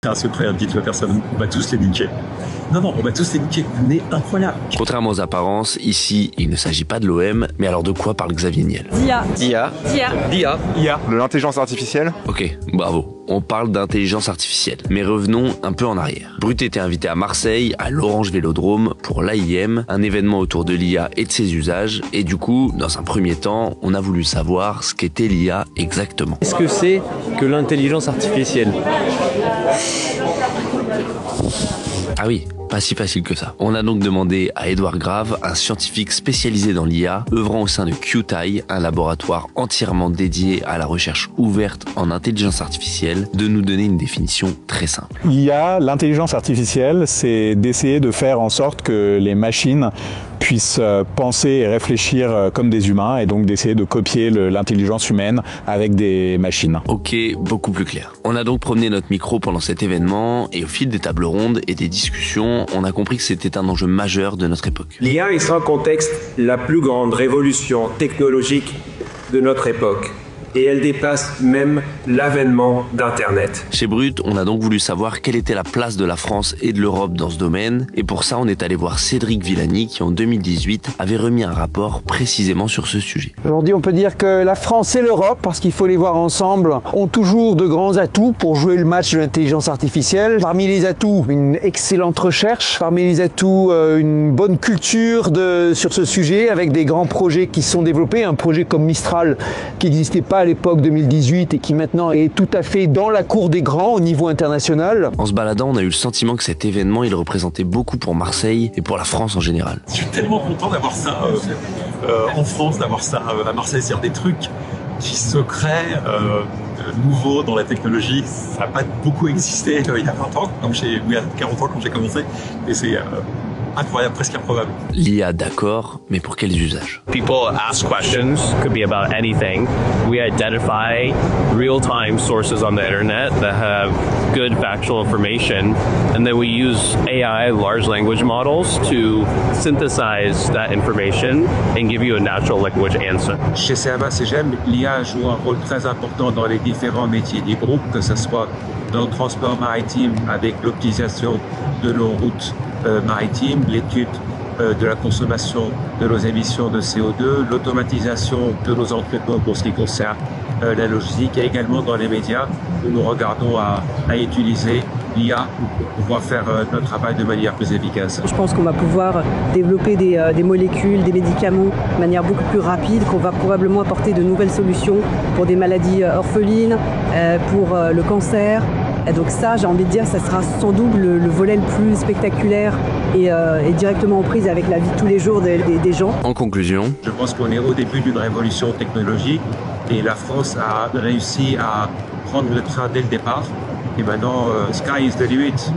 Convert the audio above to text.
C'est un secret, dites-le à personne. On va tous les niquer. Non, on va tous les niquer. On est incroyable. Contrairement aux apparences, ici, il ne s'agit pas de l'OM, mais alors de quoi parle Xavier Niel? d'IA. De l'intelligence artificielle. Ok, bravo. On parle d'intelligence artificielle. Mais revenons un peu en arrière. Brut était invité à Marseille, à l'Orange Vélodrome, pour l'AIM, un événement autour de l'IA et de ses usages. Et du coup, dans un premier temps, on a voulu savoir ce qu'était l'IA exactement. Qu'est-ce que c'est que l'intelligence artificielle? Ah oui, pas si facile que ça. On a donc demandé à Édouard Grave, un scientifique spécialisé dans l'IA, œuvrant au sein de QTI, un laboratoire entièrement dédié à la recherche ouverte en intelligence artificielle, de nous donner une définition très simple. L'intelligence artificielle, c'est d'essayer de faire en sorte que les machines puissent penser et réfléchir comme des humains et donc d'essayer de copier l'intelligence humaine avec des machines. Ok, beaucoup plus clair. On a donc promené notre micro pendant cet événement et au fil des tables rondes et des discussions, on a compris que c'était un enjeu majeur de notre époque. L'IA est sans contexte la plus grande révolution technologique de notre époque. Et elle dépasse même l'avènement d'Internet. Chez Brut, on a donc voulu savoir quelle était la place de la France et de l'Europe dans ce domaine. Et pour ça, on est allé voir Cédric Villani qui, en 2018, avait remis un rapport précisément sur ce sujet. Aujourd'hui, on peut dire que la France et l'Europe, parce qu'il faut les voir ensemble, ont toujours de grands atouts pour jouer le match de l'intelligence artificielle. Parmi les atouts, une excellente recherche. Parmi les atouts, une bonne culture sur ce sujet, avec des grands projets qui sont développés. Un projet comme Mistral, qui n'existait pas à l'époque 2018 et qui maintenant est tout à fait dans la cour des grands au niveau international. En se baladant, on a eu le sentiment que cet événement, il représentait beaucoup pour Marseille et pour la France en général. Je suis tellement content d'avoir ça en France, d'avoir ça à Marseille. C'est des trucs qui se créent nouveaux dans la technologie. Ça n'a pas beaucoup existé il y a 20 ans, il y a 40 ans quand j'ai commencé. Et c'est incroyable, presque improbable. L'IA, d'accord, mais pour quels usages? People ask questions, could be about anything. We identify real-time sources on the internet that have good factual information, and then we use AI, large language models, to synthesize that information and give you a natural language answer. Chez CMA CGM, l'IA joue un rôle très important dans les différents métiers du groupe, que ce soit dans le transport maritime avec l'optimisation de nos routes maritimes, l'étude de la consommation de nos émissions de CO2, l'automatisation de nos entrepôts pour ce qui concerne la logistique et également dans les médias où nous regardons à utiliser l'IA pour pouvoir faire notre travail de manière plus efficace. Je pense qu'on va pouvoir développer des molécules, des médicaments de manière beaucoup plus rapide, qu'on va probablement apporter de nouvelles solutions pour des maladies orphelines, pour le cancer. Et donc ça, j'ai envie de dire, ça sera sans doute le volet le plus spectaculaire et directement en prise avec la vie de tous les jours des gens. En conclusion, je pense qu'on est au début d'une révolution technologique et la France a réussi à prendre le train dès le départ. Et maintenant, sky is the limit.